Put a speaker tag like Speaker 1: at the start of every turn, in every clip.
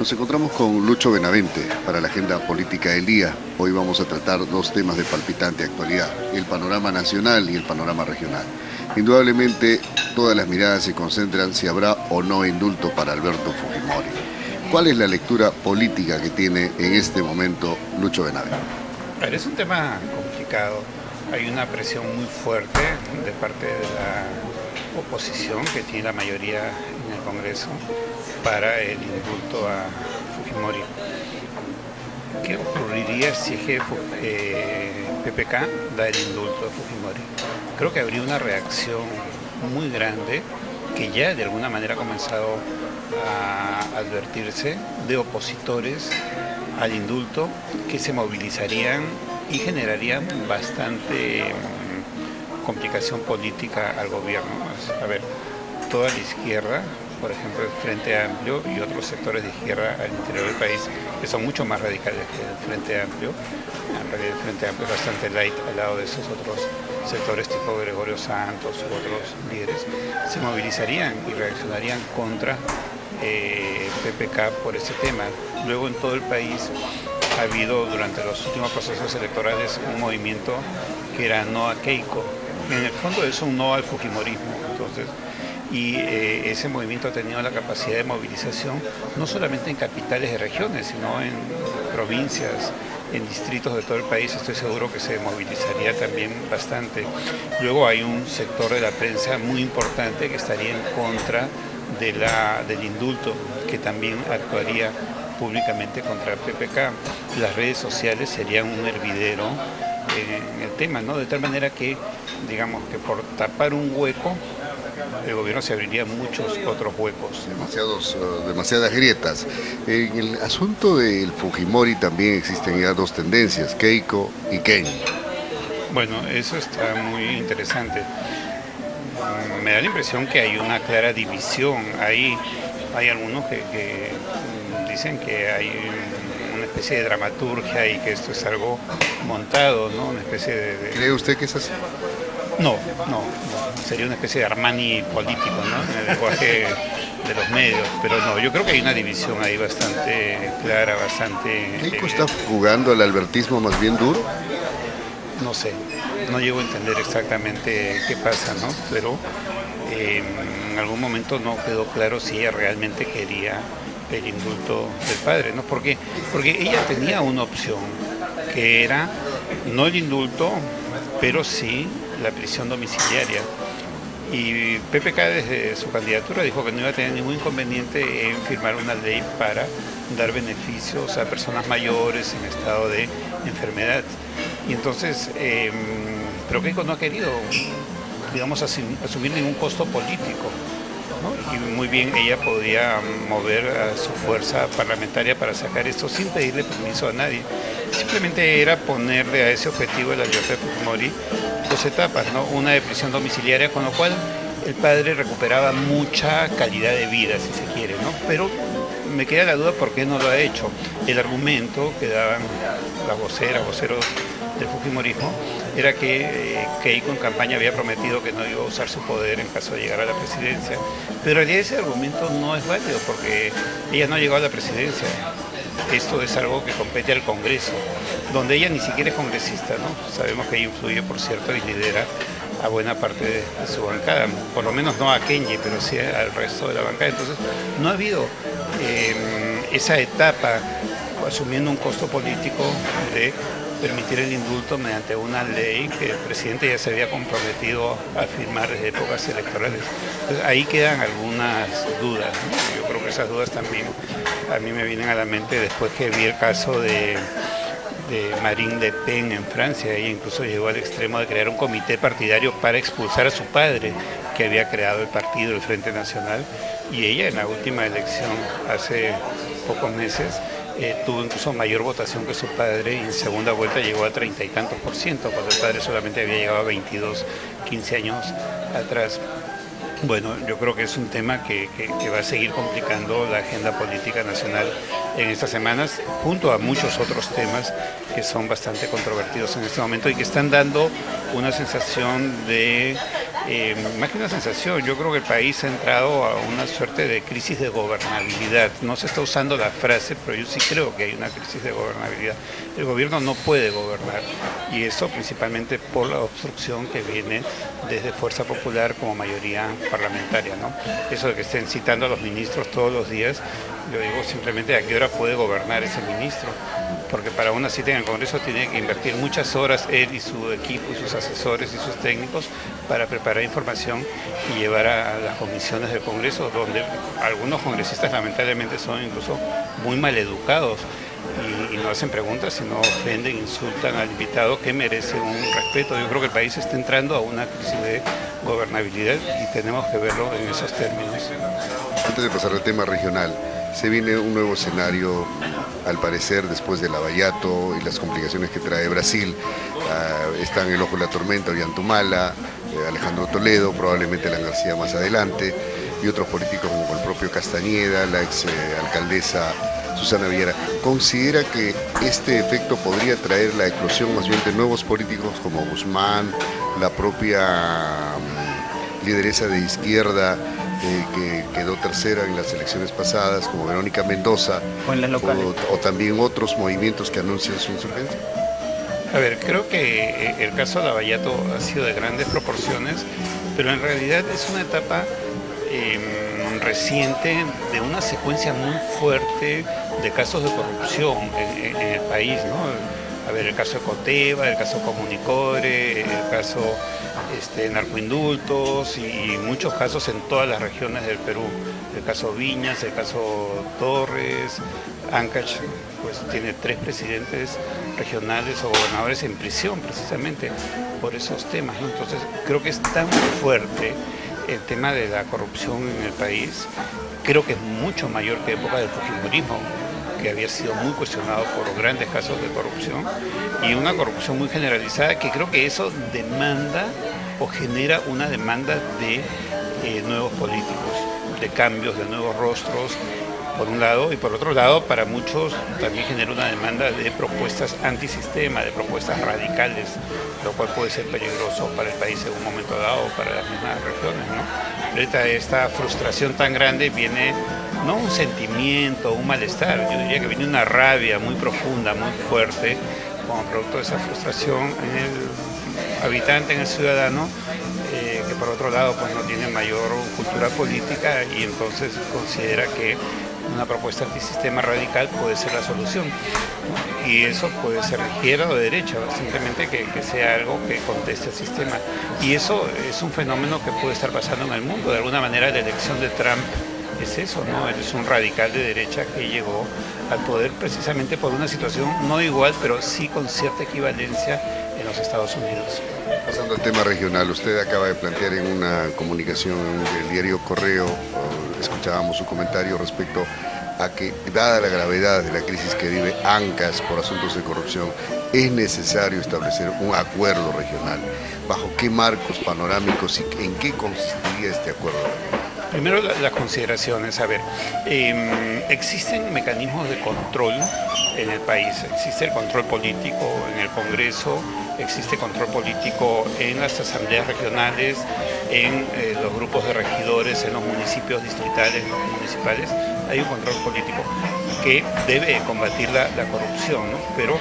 Speaker 1: Nos encontramos con Lucho Benavente para la agenda política del día. Hoy vamos a tratar dos temas de palpitante actualidad, el panorama nacional y el panorama regional. Indudablemente, todas las miradas se concentran si habrá o no indulto para Alberto Fujimori. ¿Cuál es la lectura política que tiene en este momento Lucho Benavente?
Speaker 2: Es un tema complicado. Hay una presión muy fuerte de parte de la oposición, que tiene la mayoría en el Congreso, para el indulto a Fujimori. ¿Qué ocurriría si es que PPK da el indulto a Fujimori? Creo que habría una reacción muy grande, que ya de alguna manera ha comenzado a advertirse, de opositores al indulto, que se movilizarían y generarían bastante complicación política al gobierno. A ver, toda la izquierda, por ejemplo el Frente Amplio y otros sectores de izquierda al interior del país, que son mucho más radicales que el Frente Amplio. En realidad el Frente Amplio es bastante light al lado de esos otros sectores tipo Gregorio Santos u otros líderes, se movilizarían y reaccionarían contra PPK por ese tema. Luego en todo el país ha habido durante los últimos procesos electorales un movimiento que era no a Keiko. En el fondo es un no al fujimorismo. Entonces, ese movimiento ha tenido la capacidad de movilización no solamente en capitales de regiones, sino en provincias, en distritos de todo el país. Estoy seguro que se movilizaría también bastante. Luego hay un sector de la prensa muy importante que estaría en contra del indulto, que también actuaría públicamente contra PPK. Las redes sociales serían un hervidero en el tema, ¿no? De tal manera que, digamos que por tapar un hueco, el gobierno se abriría muchos otros huecos.
Speaker 1: Demasiadas grietas. En el asunto del Fujimori también existen ya dos tendencias, Keiko y Ken.
Speaker 2: Bueno, eso está muy interesante. Me da la impresión que hay una clara división. Hay algunos que dicen que hay una especie de dramaturgia y que esto es algo montado, ¿no? Una especie de...
Speaker 1: ¿Cree usted que es así?
Speaker 2: No. Sería una especie de Armani político, ¿no? En el lenguaje de los medios. Pero no, yo creo que hay una división ahí bastante clara, bastante...
Speaker 1: ¿Keiko está jugando al albertismo más bien duro?
Speaker 2: No sé, no llego a entender exactamente qué pasa, ¿no? Pero en algún momento no quedó claro si ella realmente quería el indulto del padre, ¿no? Porque ella tenía una opción, que era no el indulto, pero sí la prisión domiciliaria. Y PPK desde su candidatura dijo que no iba a tener ningún inconveniente en firmar una ley para dar beneficios a personas mayores en estado de enfermedad. Y entonces, pero Keiko no ha querido, digamos, asumir ningún costo político, ¿no? Y muy bien ella podía mover a su fuerza parlamentaria para sacar esto sin pedirle permiso a nadie. Simplemente era ponerle a ese objetivo de la libertad de Fujimori dos etapas, ¿no? Una de prisión domiciliaria, con lo cual el padre recuperaba mucha calidad de vida, si se quiere, ¿no? Pero me queda la duda por qué no lo ha hecho. El argumento que daban las voceros del fujimorismo era que Keiko en campaña había prometido que no iba a usar su poder en caso de llegar a la presidencia. Pero en realidad ese argumento no es válido, porque ella no llegó a la presidencia. Esto es algo que compete al Congreso, donde ella ni siquiera es congresista, ¿no? Sabemos que ella influye, por cierto, y lidera a buena parte de su bancada, por lo menos no a Kenji, pero sí al resto de la bancada. Entonces, no ha habido esa etapa asumiendo un costo político de permitir el indulto mediante una ley que el presidente ya se había comprometido a firmar desde épocas electorales. Entonces, ahí quedan algunas dudas, ¿no? Yo creo que esas dudas también a mí me vienen a la mente después que vi el caso de Marine Le Pen en Francia. Ella incluso llegó al extremo de crear un comité partidario para expulsar a su padre, que había creado el partido, el Frente Nacional, y ella en la última elección hace pocos meses tuvo incluso mayor votación que su padre, y en segunda vuelta llegó a 30 y tantos %, cuando el padre solamente había llegado a 22, 15 años atrás. Bueno, yo creo que es un tema que va a seguir complicando la agenda política nacional en estas semanas, junto a muchos otros temas que son bastante controvertidos en este momento y que están dando una sensación de Más que una sensación, yo creo que el país ha entrado a una suerte de crisis de gobernabilidad. No se está usando la frase, pero yo sí creo que hay una crisis de gobernabilidad. El gobierno no puede gobernar, y eso principalmente por la obstrucción que viene desde Fuerza Popular como mayoría parlamentaria, ¿no? Eso de que estén citando a los ministros todos los días, yo digo simplemente a qué hora puede gobernar ese ministro, porque para una cita en el Congreso tiene que invertir muchas horas él y su equipo y sus asesores y sus técnicos para preparar información y llevar a las comisiones del Congreso, donde algunos congresistas lamentablemente son incluso muy maleducados y no hacen preguntas, sino ofenden, insultan al invitado, que merece un respeto. Yo creo que el país está entrando a una crisis de gobernabilidad y tenemos que verlo en esos términos.
Speaker 1: Antes de pasar al tema regional, se viene un nuevo escenario, al parecer, después de Lavallato y las complicaciones que trae Brasil. Están en el ojo de la tormenta Ollantumala, Alejandro Toledo, probablemente Alan García más adelante, y otros políticos como el propio Castañeda, la ex alcaldesa Susana Villara. ¿Considera que este efecto podría traer la eclosión más bien de nuevos políticos como Guzmán, la propia lideresa de izquierda que quedó tercera en las elecciones pasadas, como Verónica Mendoza,
Speaker 3: o en las locales,
Speaker 1: o también otros movimientos que anuncian su insurgencia?
Speaker 2: A ver, creo que el caso de Lavallato ha sido de grandes proporciones, pero en realidad es una etapa reciente de una secuencia muy fuerte de casos de corrupción en el país, ¿no? A ver, el caso de Coteva, el caso Comunicore, el caso narcoindultos y muchos casos en todas las regiones del Perú. El caso Viñas, el caso Torres, Ancash, pues tiene 3 presidentes regionales o gobernadores en prisión precisamente por esos temas, ¿no? Entonces creo que es tan fuerte el tema de la corrupción en el país, creo que es mucho mayor que época del fujimorismo, que había sido muy cuestionado por los grandes casos de corrupción, y una corrupción muy generalizada, que creo que eso demanda o genera una demanda de nuevos políticos, de cambios, de nuevos rostros, por un lado, y por otro lado, para muchos también genera una demanda de propuestas antisistema, de propuestas radicales, lo cual puede ser peligroso para el país en un momento dado, para las mismas regiones, ¿no? Ahorita esta frustración tan grande viene, no un sentimiento, un malestar, yo diría que viene una rabia muy profunda, muy fuerte, como producto de esa frustración en el habitante, en el ciudadano, que por otro lado pues no tiene mayor cultura política y entonces considera que una propuesta antisistema radical puede ser la solución, ¿no? Y eso puede ser de izquierda o de derecha, simplemente que sea algo que conteste el sistema. Y eso es un fenómeno que puede estar pasando en el mundo. De alguna manera la elección de Trump es eso, ¿no? Él es un radical de derecha que llegó al poder precisamente por una situación no igual, pero sí con cierta equivalencia en los Estados Unidos.
Speaker 1: Pasando al tema regional, usted acaba de plantear en una comunicación del diario Correo, escuchábamos su comentario respecto a que, dada la gravedad de la crisis que vive Ancash por asuntos de corrupción, es necesario establecer un acuerdo regional. ¿Bajo qué marcos panorámicos y en qué consistiría este acuerdo?
Speaker 2: Primero las consideraciones, a ver, existen mecanismos de control en el país, existe el control político en el Congreso, existe control político en las asambleas regionales, en los grupos de regidores, en los municipios distritales, municipales, hay un control político que debe combatir la corrupción, ¿no? Pero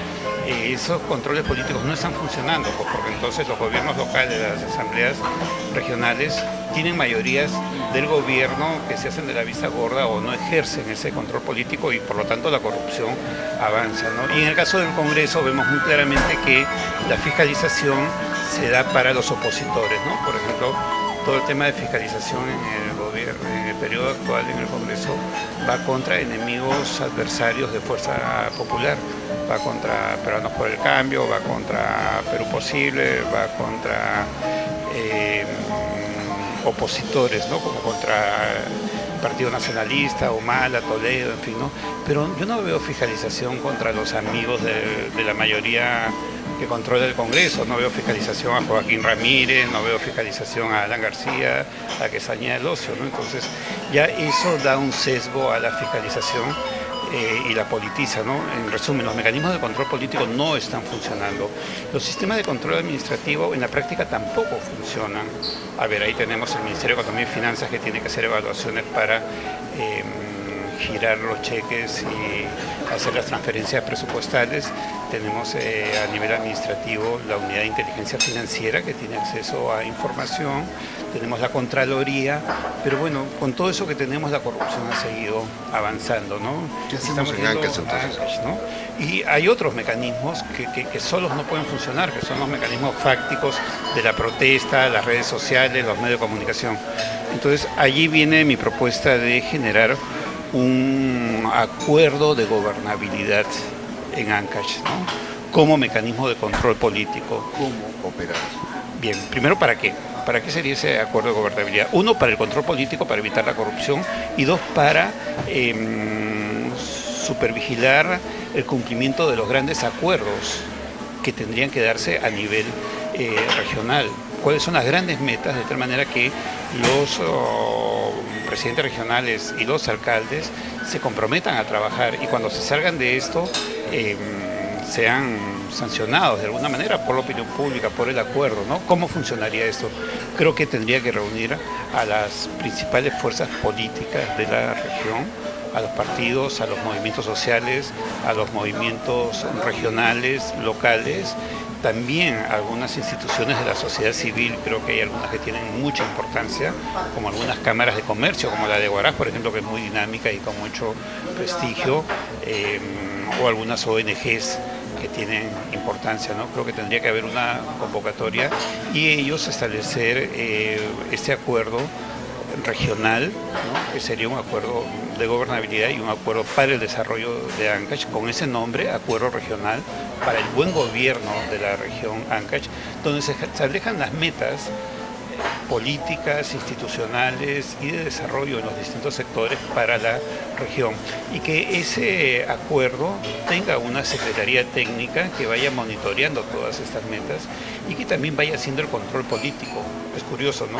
Speaker 2: esos controles políticos no están funcionando, pues, porque entonces los gobiernos locales, las asambleas regionales, tienen mayorías del gobierno que se hacen de la vista gorda o no ejercen ese control político y por lo tanto la corrupción avanza, ¿no? Y en el caso del Congreso vemos muy claramente que la fiscalización se da para los opositores, ¿no? Por ejemplo, todo el tema de fiscalización en el gobierno, en el periodo actual en el Congreso, va contra enemigos adversarios de Fuerza Popular, va contra Peruanos por el Cambio, va contra Perú Posible, va contra opositores, ¿no? Como contra el Partido Nacionalista, Humala, Toledo, en fin, ¿no? Pero yo no veo fiscalización contra los amigos de la mayoría que controla el Congreso, no veo fiscalización a Joaquín Ramírez, no veo fiscalización a Alan García, a Castañeda del Ocio, ¿no? Entonces ya eso da un sesgo a la fiscalización y la politiza, ¿no? En resumen, los mecanismos de control político no están funcionando. Los sistemas de control administrativo en la práctica tampoco funcionan. A ver, ahí tenemos el Ministerio de Economía y Finanzas que tiene que hacer evaluaciones para girar los cheques y hacer las transferencias presupuestales. Tenemos a nivel administrativo la Unidad de Inteligencia Financiera que tiene acceso a información, tenemos la Contraloría, pero bueno, con todo eso que tenemos la corrupción ha seguido avanzando, ¿no?
Speaker 1: ¿Qué hacemos en Ancash entonces?
Speaker 2: ¿No? Y hay otros mecanismos que solos no pueden funcionar, que son los mecanismos fácticos de la protesta, las redes sociales, los medios de comunicación. Entonces allí viene mi propuesta de generar un acuerdo de gobernabilidad en Ancash, ¿no? Como mecanismo de control político.
Speaker 1: ¿Cómo operar?
Speaker 2: Bien, primero, ¿para qué? ¿Para qué sería ese acuerdo de gobernabilidad? Uno, para el control político, para evitar la corrupción, y dos, para supervigilar el cumplimiento de los grandes acuerdos que tendrían que darse a nivel regional. ¿Cuáles son las grandes metas? De tal manera que los presidentes regionales y los alcaldes se comprometan a trabajar y cuando se salgan de esto sean sancionados de alguna manera por la opinión pública, por el acuerdo, ¿no? ¿Cómo funcionaría esto? Creo que tendría que reunir a las principales fuerzas políticas de la región, a los partidos, a los movimientos sociales, a los movimientos regionales, locales, también algunas instituciones de la sociedad civil. Creo que hay algunas que tienen mucha importancia, como algunas cámaras de comercio, como la de Huaraz, por ejemplo, que es muy dinámica y con mucho prestigio, o algunas ONGs que tienen importancia, ¿no? Creo que tendría que haber una convocatoria y ellos establecer este acuerdo regional, ¿no? Que sería un acuerdo de gobernabilidad y un acuerdo para el desarrollo de Ancash, con ese nombre, acuerdo regional para el buen gobierno de la región Ancash, donde se establezcan las metas políticas, institucionales y de desarrollo en los distintos sectores para la región, y que ese acuerdo tenga una secretaría técnica que vaya monitoreando todas estas metas y que también vaya haciendo el control político. Es curioso, ¿no?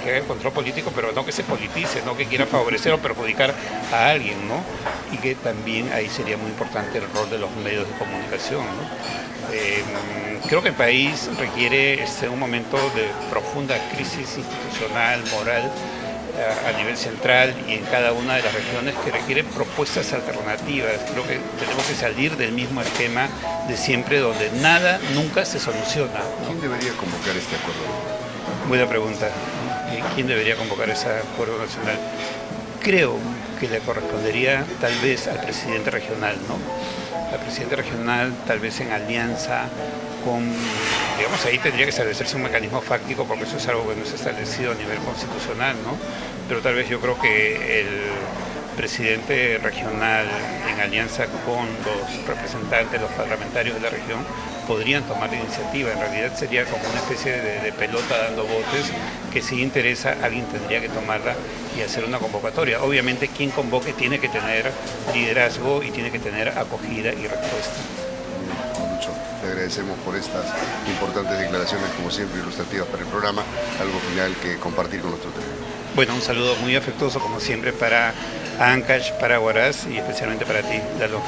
Speaker 2: Que haga el control político, pero no que se politice, no que quiera favorecer o perjudicar a alguien, ¿no? Y que también ahí sería muy importante el rol de los medios de comunicación, ¿no? Creo que el país requiere un momento de profunda crisis institucional, moral, a nivel central y en cada una de las regiones, que requieren propuestas alternativas. Creo que tenemos que salir del mismo esquema de siempre, donde nada nunca se soluciona, ¿no?
Speaker 1: ¿Quién debería convocar este acuerdo?
Speaker 2: Buena pregunta. ¿Quién debería convocar ese acuerdo nacional? Creo que le correspondería tal vez al presidente regional, ¿no? Al presidente regional, tal vez en alianza con, digamos, ahí tendría que establecerse un mecanismo fáctico, porque eso es algo que no se ha establecido a nivel constitucional, ¿no? Pero tal vez yo creo que el presidente regional, en alianza con los representantes, los parlamentarios de la región, podrían tomar la iniciativa. En realidad sería como una especie de pelota dando botes, que si interesa alguien tendría que tomarla y hacer una convocatoria. Obviamente quien convoque tiene que tener liderazgo y tiene que tener acogida y respuesta.
Speaker 1: Lucho, te agradecemos por estas importantes declaraciones, como siempre, ilustrativas para el programa. Algo final que compartir con nuestro tema.
Speaker 2: Bueno, un saludo muy afectuoso, como siempre, para Ancash, para Huaraz y especialmente para ti, Lalo.